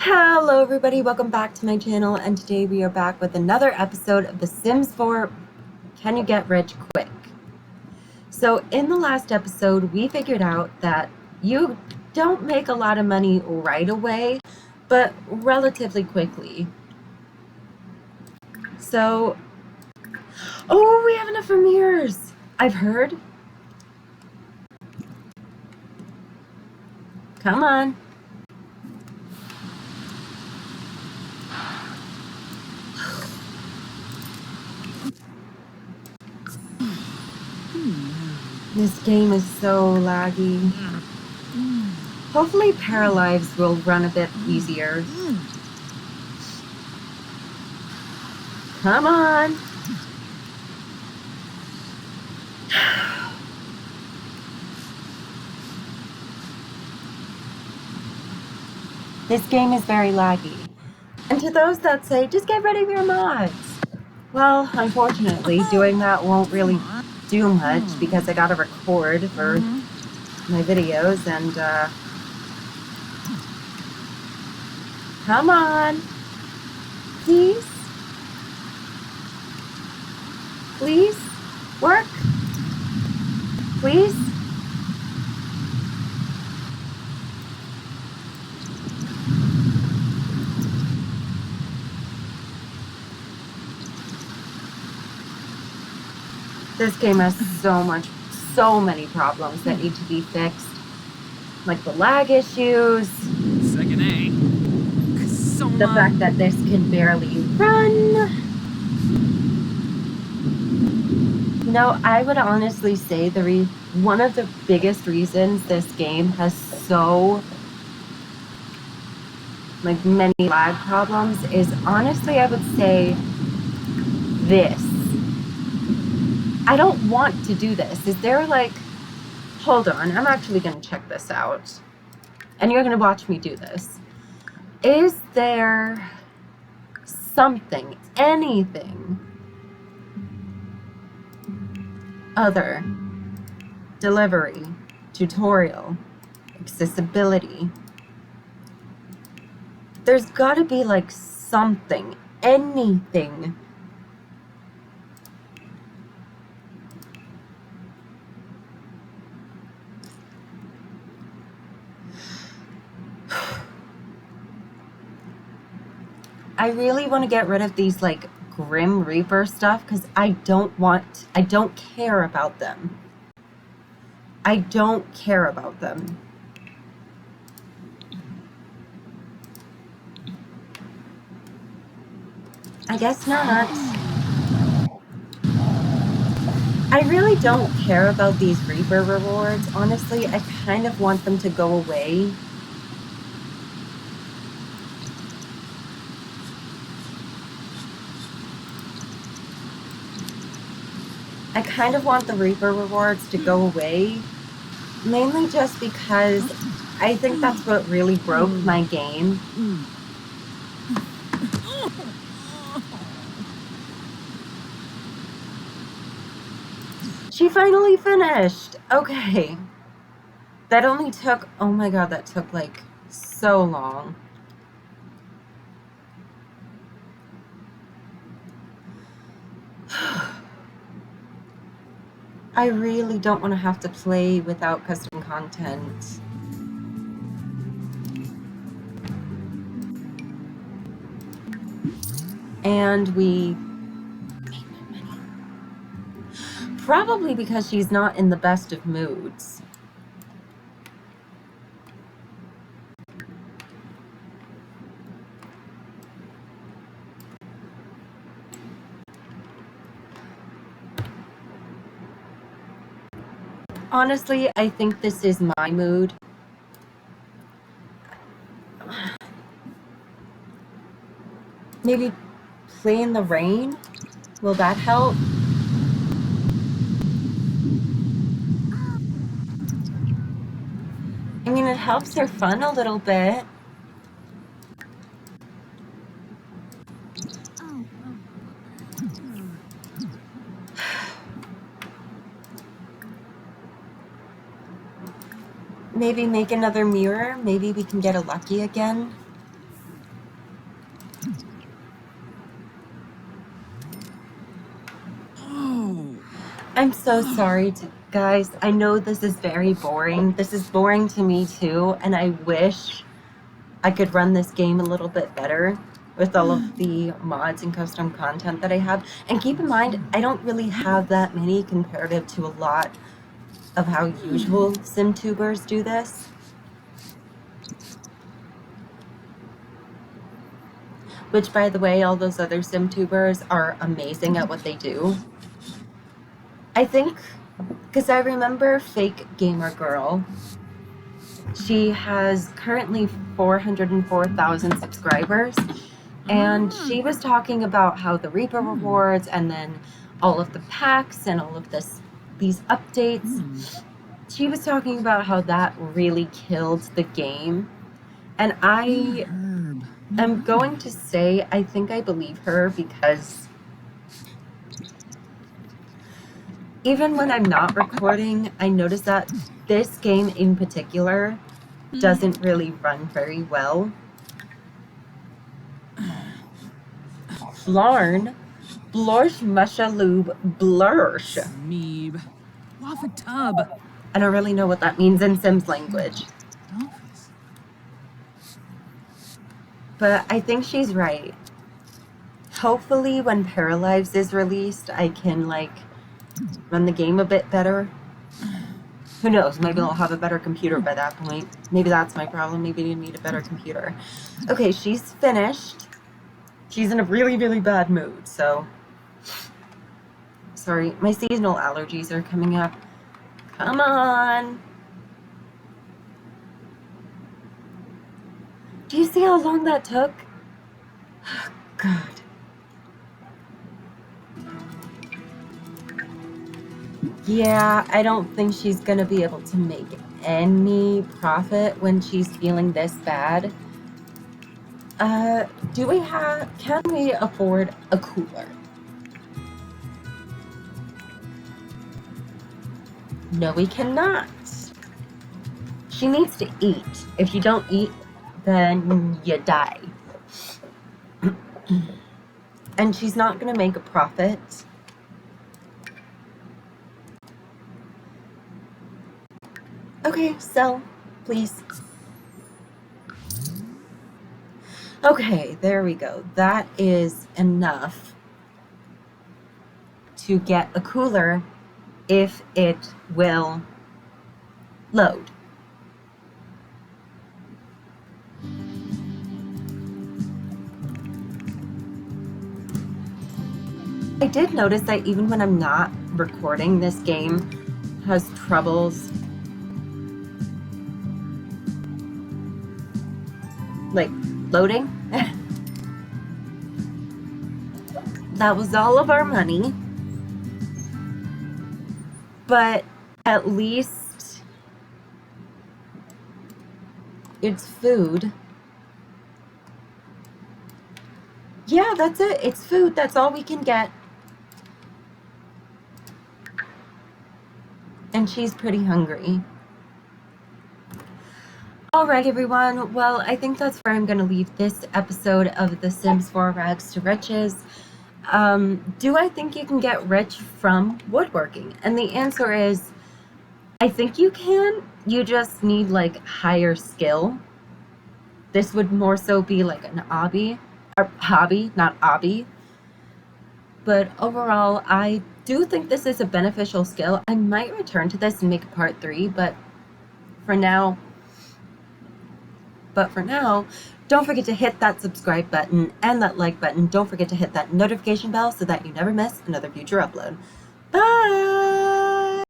Hello everybody, welcome back to my channel, and today we are back with another episode of The Sims 4 Can You Get Rich Quick? So in the last episode we figured out that you don't make a lot of money right away, but relatively quickly. So, oh, we have enough for mirrors! I've heard. Come on. This game is so laggy. Hopefully Paralives will run a bit easier. Come on! This game is very laggy. And to those that say, just get rid of your mods. Well, unfortunately, doing that won't really do much because I gotta record for my videos and, come on! Please? Please? Work? Please? This game has so many problems that need to be fixed. Like the lag issues. Second A. The fact that this can barely run. You know, I would honestly say one of the biggest reasons this game has so many lag problems is honestly, I would say this. I don't want to do this. Is there hold on, I'm actually going to check this out. And you're going to watch me do this. Is there something, anything other, delivery, tutorial, accessibility? There's got to be something, anything. I really want to get rid of these Grim Reaper stuff because I don't care about them. I don't care about them. I guess not. I really don't care about these Reaper rewards. Honestly, I kind of want them to go away. I kind of want the Reaper rewards to go away, mainly just because I think that's what really broke my game. She finally finished! Okay. That only took, oh my god, that took so long. I really don't want to have to play without custom content. And we made no money. Probably because she's not in the best of moods. Honestly, I think this is my mood. Maybe play in the rain? Will that help? I mean, it helps her fun a little bit. Maybe make another mirror. Maybe we can get a lucky again. I'm so sorry, guys. I know this is very boring. This is boring to me too, and I wish I could run this game a little bit better with all of the mods and custom content that I have. And keep in mind, I don't really have that many comparative to a lot of how usual SimTubers do this. Which, by the way, all those other SimTubers are amazing at what they do. I think, because I remember Fake Gamer Girl, she has currently 404,000 subscribers, and she was talking about how the Reaper rewards and then all of the packs and all of these updates, she was talking about how that really killed the game. And I am going to say I think I believe her, because even when I'm not recording, I notice that this game in particular doesn't really run very well. Blarn, Blorsh Mushaloob Blursh. Meeb. Wafa tub. I don't really know what that means in Sims language. But I think she's right. Hopefully when Paralives is released, I can, like, run the game a bit better. Who knows? Maybe I'll have a better computer by that point. Maybe that's my problem. Maybe I need a better computer. Okay, she's finished. She's in a really, really bad mood, so... Sorry, my seasonal allergies are coming up. Come on! Do you see how long that took? Oh, God. Yeah, I don't think she's gonna be able to make any profit when she's feeling this bad. Can we afford a cooler? No, we cannot. She needs to eat. If you don't eat, then you die. And she's not gonna make a profit. Okay, sell, please. Okay, there we go. That is enough to get a cooler if it will load. I did notice that even when I'm not recording, this game has troubles like loading. That was all of our money, but at least it's food. Yeah, that's it. It's food. That's all we can get. And she's pretty hungry. Alright everyone, well I think that's where I'm going to leave this episode of The Sims 4 Rags to Riches. Do I think you can get rich from woodworking? And the answer is, I think you can. You just need like higher skill. This would more so be like an hobby, not obby. But overall, I do think this is a beneficial skill. I might return to this and make a part 3, but for now, don't forget to hit that subscribe button and that like button. Don't forget to hit that notification bell so that you never miss another future upload. Bye!